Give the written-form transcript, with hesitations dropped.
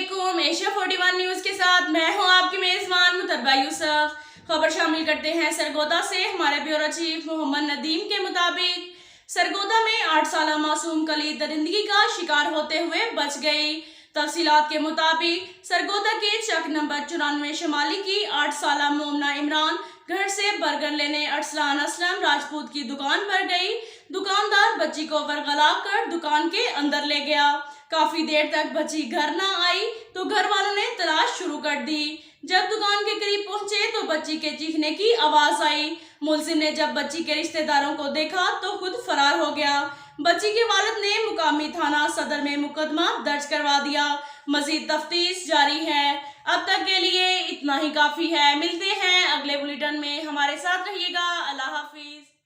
अस्सलामुअलैकुम। Asia 41 news के साथ मैं हूं आपकी मेजबान मुतब्बा यूसुफ। खबर शामिल करते हैं सरगोदा से। हमारे ब्यूरो चीफ मोहम्मद नदीम के मुताबिक सरगोदा में 8 साल मासूम कली दरिंदगी का शिकार होते हुए बच गई। तफसीलात के मुताबिक सरगोदा के चक नंबर 94 शमाली की 8 साल मोमना इमरान घर से बर्गर लेने अरसलान असलम राजपूत की दुकान पर गई। दुकानदार बच्ची को वरगला कर दुकान के अंदर ले गया। काफी देर तक बच्ची घर न आई तो घर वालों ने तलाश शुरू कर दी। जब दुकान के करीब पहुंचे तो बच्ची के चीखने की आवाज आई। मुलजिम ने जब बच्ची के रिश्तेदारों को देखा तो खुद फरार हो गया। बच्ची के वालिद ने मुकामी थाना सदर में मुकदमा दर्ज करवा दिया। मजीद तफ्तीश जारी है। अब तक के लिए इतना ही काफी है। मिलते हैं अगले बुलेटिन में। हमारे साथ रहिएगा। अल्लाह हाफिज।